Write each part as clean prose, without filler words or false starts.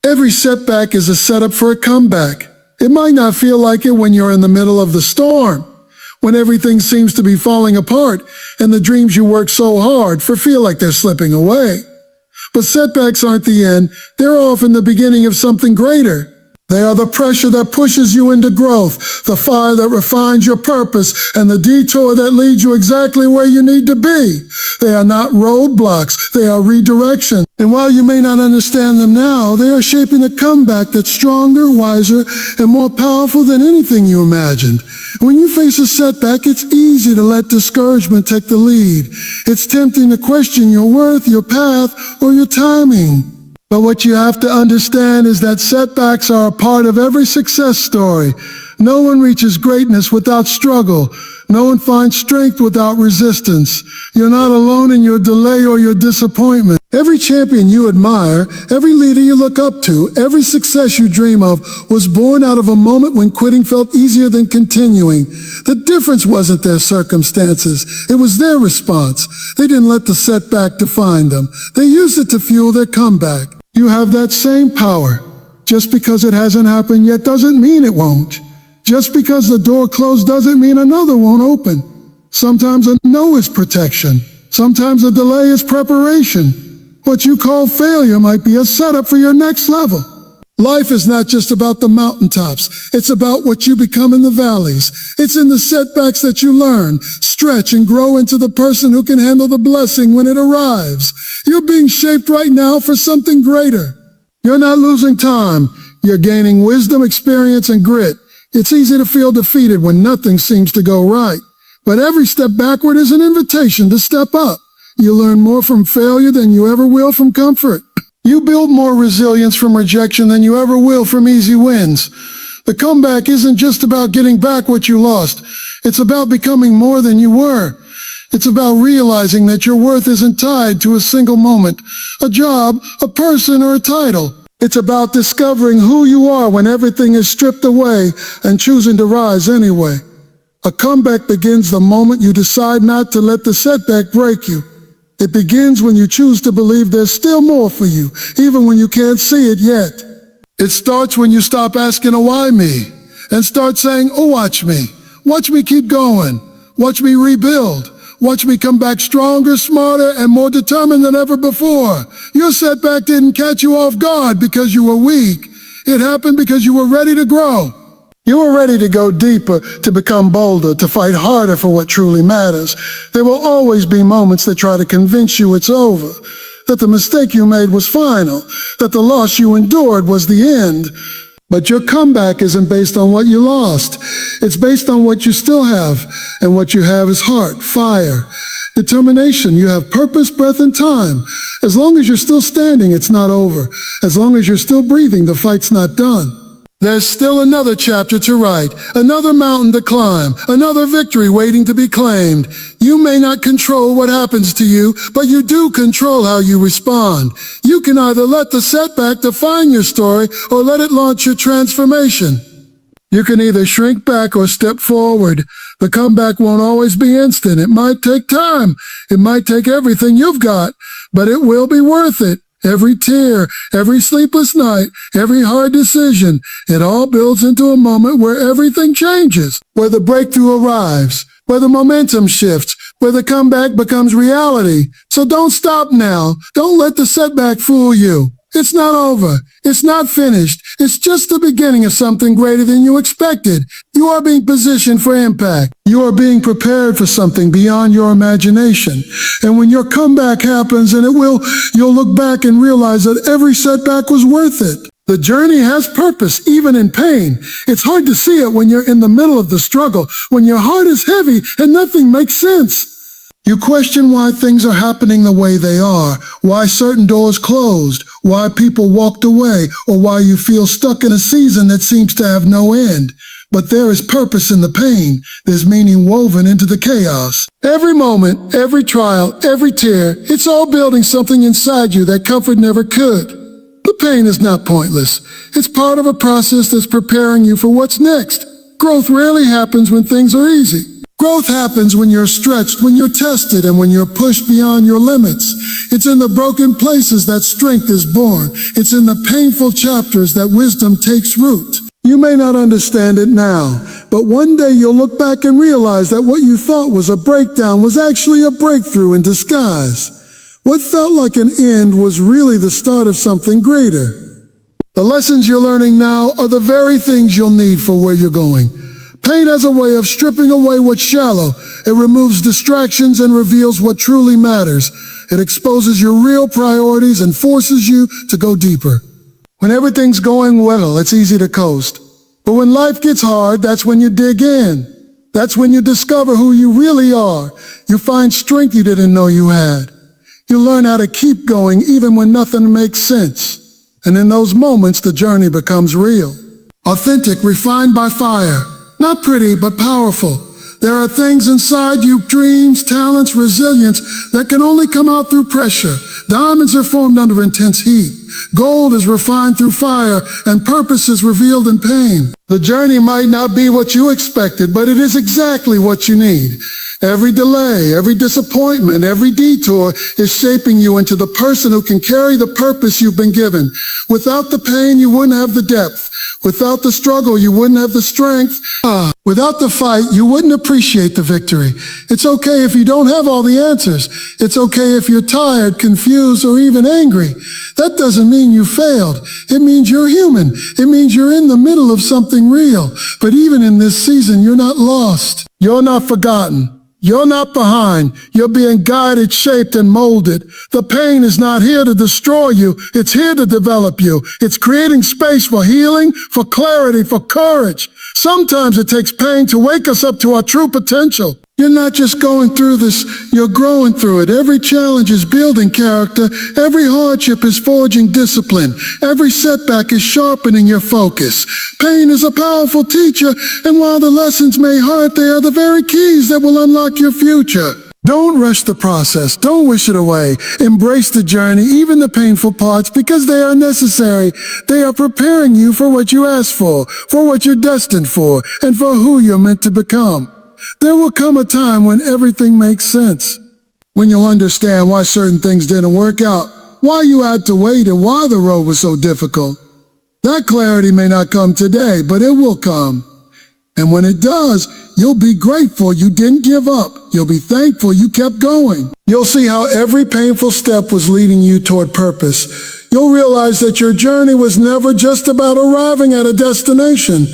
Every setback is a setup for a comeback. It might not feel like it when you're in the middle of the storm, when everything seems to be falling apart and the dreams you worked so hard for feel like they're slipping away. But setbacks aren't the end. They're often the beginning of something greater. They are the pressure that pushes you into growth, the fire that refines your purpose, and the detour that leads you exactly where you need to be. They are not roadblocks, they are redirection. And while you may not understand them now, they are shaping a comeback that's stronger, wiser, and more powerful than anything you imagined. When you face a setback, it's easy to let discouragement take the lead. It's tempting to question your worth, your path, or your timing. But what you have to understand is that setbacks are a part of every success story. No one reaches greatness without struggle. No one finds strength without resistance. You're not alone in your delay or your disappointment. Every champion you admire, every leader you look up to, every success you dream of was born out of a moment when quitting felt easier than continuing. The difference wasn't their circumstances. It was their response. They didn't let the setback define them. They used it to fuel their comeback. You have that same power. Just because it hasn't happened yet doesn't mean it won't. Just because the door closed doesn't mean another won't open. Sometimes a no is protection. Sometimes a delay is preparation. What you call failure might be a setup for your next level. Life is not just about the mountaintops. It's about what you become in the valleys. It's in the setbacks that you learn, stretch, and grow into the person who can handle the blessing when it arrives. You're being shaped right now for something greater. You're not losing time. You're gaining wisdom, experience, and grit. It's easy to feel defeated when nothing seems to go right. But every step backward is an invitation to step up. You learn more from failure than you ever will from comfort. You build more resilience from rejection than you ever will from easy wins. The comeback isn't just about getting back what you lost. It's about becoming more than you were. It's about realizing that your worth isn't tied to a single moment, a job, a person, or a title. It's about discovering who you are when everything is stripped away and choosing to rise anyway. A comeback begins the moment you decide not to let the setback break you. It begins when you choose to believe there's still more for you, even when you can't see it yet. It starts when you stop asking, "Oh, why me?" and start saying, "Oh, watch me. Watch me keep going. Watch me rebuild. Watch me come back stronger, smarter, and more determined than ever before." Your setback didn't catch you off guard because you were weak. It happened because you were ready to grow. You were ready to go deeper, to become bolder, to fight harder for what truly matters. There will always be moments that try to convince you it's over, that the mistake you made was final, that the loss you endured was the end. But your comeback isn't based on what you lost. It's based on what you still have, and what you have is heart, fire, determination. You have purpose, breath, and time. As long as you're still standing, it's not over. As long as you're still breathing, the fight's not done. There's still another chapter to write, another mountain to climb, another victory waiting to be claimed. You may not control what happens to you, but you do control how you respond. You can either let the setback define your story or let it launch your transformation. You can either shrink back or step forward. The comeback won't always be instant. It might take time. It might take everything you've got, but it will be worth it. Every tear, every sleepless night, every hard decision, it all builds into a moment where everything changes, where the breakthrough arrives, where the momentum shifts, where the comeback becomes reality. So don't stop now. Don't let the setback fool you. It's not over. It's not finished. It's just the beginning of something greater than you expected. You are being positioned for impact. You are being prepared for something beyond your imagination. And when your comeback happens, and it will, you'll look back and realize that every setback was worth it. The journey has purpose, even in pain. It's hard to see it when you're in the middle of the struggle, when your heart is heavy and nothing makes sense. You question why things are happening the way they are, why certain doors closed, why people walked away, or why you feel stuck in a season that seems to have no end. But there is purpose in the pain. There's meaning woven into the chaos. Every moment, every trial, every tear, it's all building something inside you that comfort never could. The pain is not pointless. It's part of a process that's preparing you for what's next. Growth rarely happens when things are easy. Growth happens when you're stretched, when you're tested, and when you're pushed beyond your limits. It's in the broken places that strength is born. It's in the painful chapters that wisdom takes root. You may not understand it now, but one day you'll look back and realize that what you thought was a breakdown was actually a breakthrough in disguise. What felt like an end was really the start of something greater. The lessons you're learning now are the very things you'll need for where you're going. Pain has a way of stripping away what's shallow. It removes distractions and reveals what truly matters. It exposes your real priorities and forces you to go deeper. When everything's going well, it's easy to coast. But when life gets hard, that's when you dig in. That's when you discover who you really are. You find strength you didn't know you had. You learn how to keep going even when nothing makes sense. And in those moments, the journey becomes real. Authentic, refined by fire. Not pretty, but powerful. There are things inside you, dreams, talents, resilience, that can only come out through pressure. Diamonds are formed under intense heat. Gold is refined through fire, and purpose is revealed in pain. The journey might not be what you expected, but it is exactly what you need. Every delay, every disappointment, every detour is shaping you into the person who can carry the purpose you've been given. Without the pain, you wouldn't have the depth. Without the struggle, you wouldn't have the strength. Without the fight, you wouldn't appreciate the victory. It's okay if you don't have all the answers. It's okay if you're tired, confused, or even angry. That doesn't mean you failed. It means you're human. It means you're in the middle of something real. But even in this season, you're not lost. You're not forgotten. You're not behind. You're being guided, shaped, and molded. The pain is not here to destroy you. It's here to develop you. It's creating space for healing, for clarity, for courage. Sometimes it takes pain to wake us up to our true potential. You're not just going through this, you're growing through it. Every challenge is building character. Every hardship is forging discipline. Every setback is sharpening your focus. Pain is a powerful teacher, and while the lessons may hurt, they are the very keys that will unlock your future. Don't rush the process. Don't wish it away. Embrace the journey, even the painful parts, because they are necessary. They are preparing you for what you asked for what you're destined for, and for who you're meant to become. There will come a time when everything makes sense, when you'll understand why certain things didn't work out, why you had to wait, and why the road was so difficult. That clarity may not come today, but it will come. And when it does, you'll be grateful you didn't give up. You'll be thankful you kept going. You'll see how every painful step was leading you toward purpose. You'll realize that your journey was never just about arriving at a destination.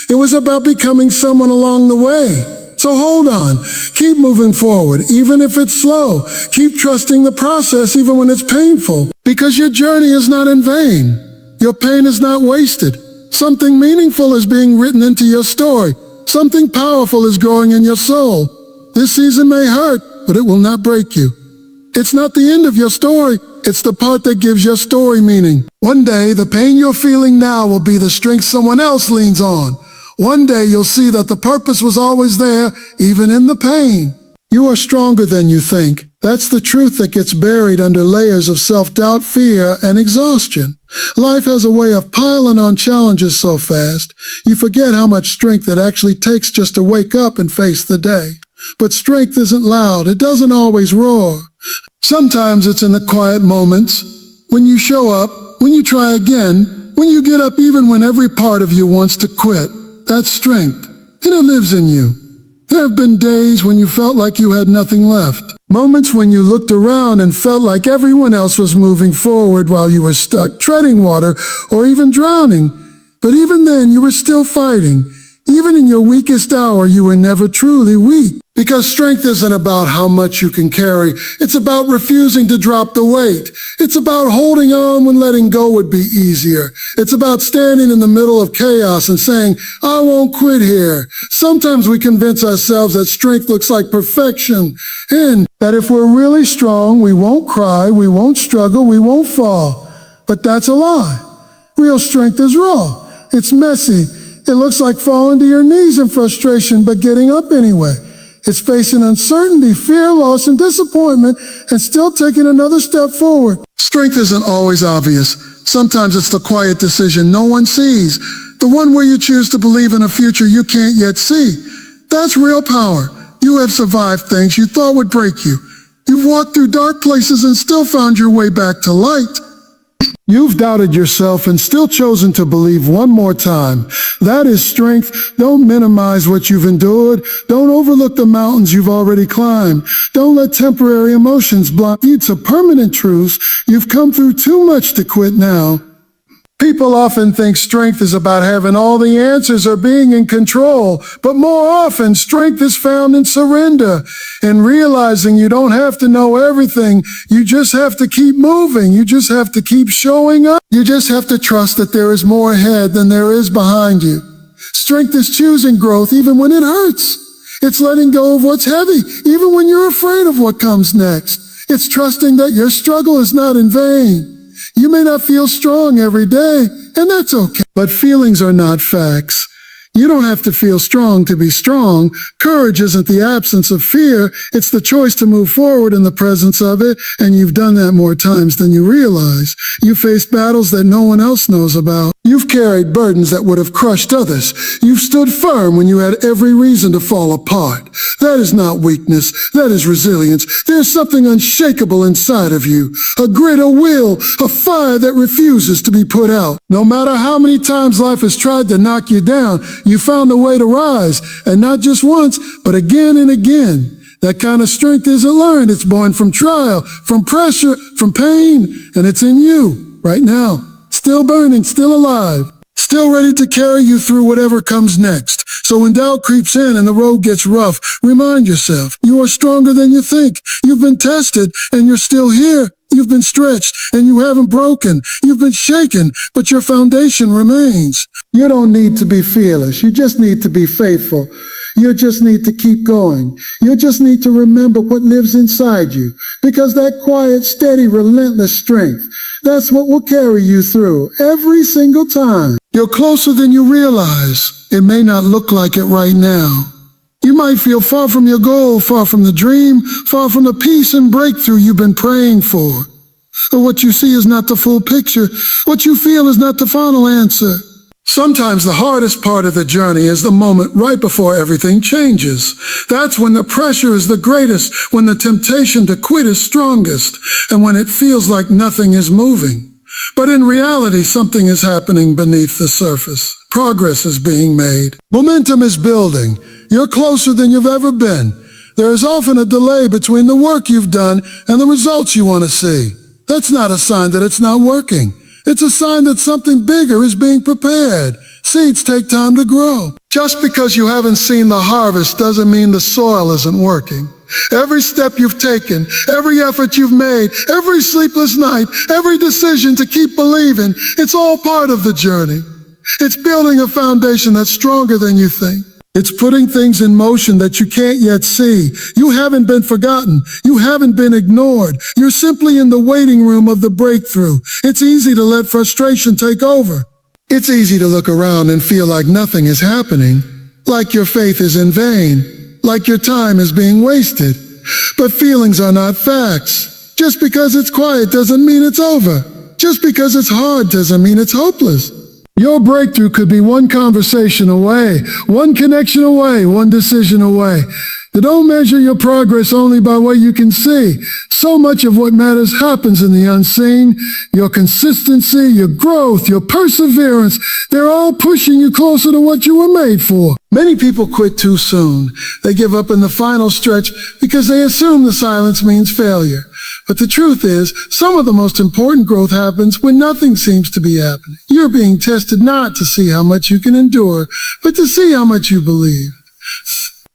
It was about becoming someone along the way. So hold on, keep moving forward, even if it's slow. Keep trusting the process, even when it's painful, because your journey is not in vain. Your pain is not wasted. Something meaningful is being written into your story. Something powerful is growing in your soul. This season may hurt, but it will not break you. It's not the end of your story. It's the part that gives your story meaning. One day, the pain you're feeling now will be the strength someone else leans on. One day you'll see that the purpose was always there, even in the pain. You are stronger than you think. That's the truth that gets buried under layers of self-doubt, fear, and exhaustion. Life has a way of piling on challenges so fast, you forget how much strength it actually takes just to wake up and face the day. But strength isn't loud. It doesn't always roar. Sometimes it's in the quiet moments, when you show up, when you try again, when you get up even when every part of you wants to quit. That's strength, and it lives in you. There have been days when you felt like you had nothing left. Moments when you looked around and felt like everyone else was moving forward while you were stuck, treading water, or even drowning. But even then, you were still fighting. Even in your weakest hour, you were never truly weak. Because strength isn't about how much you can carry. It's about refusing to drop the weight. It's about holding on when letting go would be easier. It's about standing in the middle of chaos and saying, I won't quit here. Sometimes we convince ourselves that strength looks like perfection, and that if we're really strong, we won't cry, we won't struggle, we won't fall. But that's a lie. Real strength is raw. It's messy. It looks like falling to your knees in frustration, but getting up anyway. It's facing uncertainty, fear, loss, and disappointment, and still taking another step forward. Strength isn't always obvious. Sometimes it's the quiet decision no one sees, the one where you choose to believe in a future you can't yet see. That's real power. You have survived things you thought would break you. You've walked through dark places and still found your way back to light. You've doubted yourself and still chosen to believe one more time. That is strength. Don't minimize what you've endured. Don't overlook the mountains you've already climbed. Don't let temporary emotions block you to permanent truths. You've come through too much to quit now. People often think strength is about having all the answers or being in control, but more often strength is found in surrender, in realizing you don't have to know everything. You just have to keep moving. You just have to keep showing up. You just have to trust that there is more ahead than there is behind you. Strength is choosing growth even when it hurts. It's letting go of what's heavy, even when you're afraid of what comes next. It's trusting that your struggle is not in vain. You may not feel strong every day, and that's okay. But feelings are not facts. You don't have to feel strong to be strong. Courage isn't the absence of fear. It's the choice to move forward in the presence of it, and you've done that more times than you realize. You faced battles that no one else knows about. You've carried burdens that would have crushed others. You've stood firm when you had every reason to fall apart. That is not weakness. That is resilience. There's something unshakable inside of you. A grit, a will, a fire that refuses to be put out. No matter how many times life has tried to knock you down, you found a way to rise, and not just once, but again and again. That kind of strength isn't learned. It's born from trial, from pressure, from pain, and it's in you right now. Still burning, still alive, still ready to carry you through whatever comes next. So when doubt creeps in and the road gets rough, remind yourself, you are stronger than you think. You've been tested, and you're still here. You've been stretched, and you haven't broken. You've been shaken, but your foundation remains. You don't need to be fearless. You just need to be faithful. You just need to keep going. You just need to remember what lives inside you, because that quiet, steady, relentless strength, that's what will carry you through every single time. You're closer than you realize. It may not look like it right now. You might feel far from your goal, far from the dream, far from the peace and breakthrough you've been praying for. But what you see is not the full picture. What you feel is not the final answer. Sometimes the hardest part of the journey is the moment right before everything changes. That's when the pressure is the greatest, when the temptation to quit is strongest, and when it feels like nothing is moving. But in reality, something is happening beneath the surface. Progress is being made. Momentum is building. You're closer than you've ever been. There is often a delay between the work you've done and the results you want to see. That's not a sign that it's not working. It's a sign that something bigger is being prepared. Seeds take time to grow. Just because you haven't seen the harvest doesn't mean the soil isn't working. Every step you've taken, every effort you've made, every sleepless night, every decision to keep believing, it's all part of the journey. It's building a foundation that's stronger than you think. It's putting things in motion that you can't yet see. You haven't been forgotten. You haven't been ignored. You're simply in the waiting room of the breakthrough. It's easy to let frustration take over. It's easy to look around and feel like nothing is happening, like your faith is in vain, like your time is being wasted. But feelings are not facts. Just because it's quiet doesn't mean it's over. Just because it's hard doesn't mean it's hopeless. Your breakthrough could be one conversation away, one connection away, one decision away. Don't measure your progress only by what you can see. So much of what matters happens in the unseen. Your consistency, your growth, your perseverance, they're all pushing you closer to what you were made for. Many people quit too soon. They give up in the final stretch because they assume the silence means failure. But the truth is, some of the most important growth happens when nothing seems to be happening. You're being tested not to see how much you can endure, but to see how much you believe.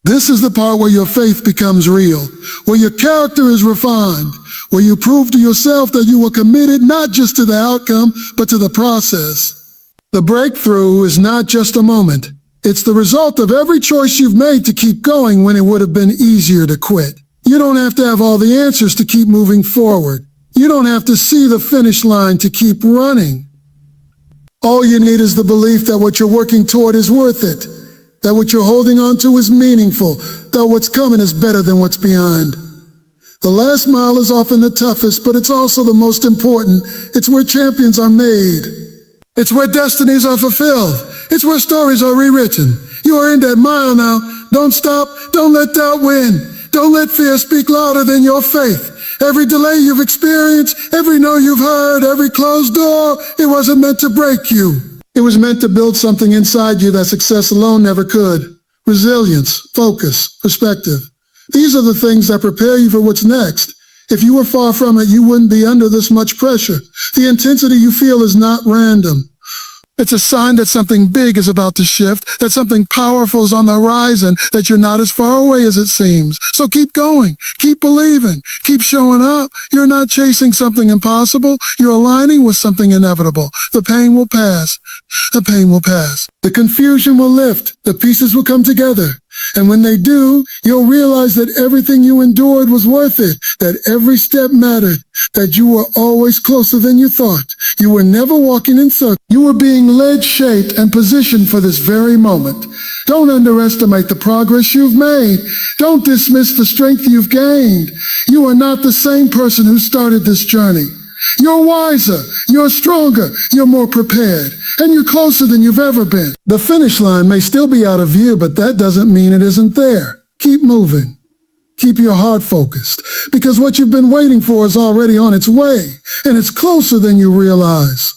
This is the part where your faith becomes real, where your character is refined, where you prove to yourself that you were committed not just to the outcome, but to the process. The breakthrough is not just a moment. It's the result of every choice you've made to keep going when it would have been easier to quit. You don't have to have all the answers to keep moving forward. You don't have to see the finish line to keep running. All you need is the belief that what you're working toward is worth it, that what you're holding on to is meaningful, that what's coming is better than what's behind. The last mile is often the toughest, but it's also the most important. It's where champions are made. It's where destinies are fulfilled. It's where stories are rewritten. You are in that mile now. Don't stop. Don't let doubt win. Don't let fear speak louder than your faith. Every delay you've experienced, every no you've heard, every closed door, it wasn't meant to break you. It was meant to build something inside you that success alone never could. Resilience, focus, perspective. These are the things that prepare you for what's next. If you were far from it, you wouldn't be under this much pressure. The intensity you feel is not random. It's a sign that something big is about to shift, that something powerful is on the horizon, that you're not as far away as it seems. So keep going, keep believing, keep showing up. You're not chasing something impossible. You're aligning with something inevitable. The pain will pass. The pain will pass. The confusion will lift. The pieces will come together. And when they do, you'll realize that everything you endured was worth it, that every step mattered, that you were always closer than you thought. You were never walking in circles. You were being led, shaped, and positioned for this very moment. Don't underestimate the progress you've made. Don't dismiss the strength you've gained. You are not the same person who started this journey. You're wiser, you're stronger, you're more prepared, and you're closer than you've ever been. The finish line may still be out of view, but that doesn't mean it isn't there. Keep moving. Keep your heart focused, because what you've been waiting for is already on its way, and it's closer than you realize.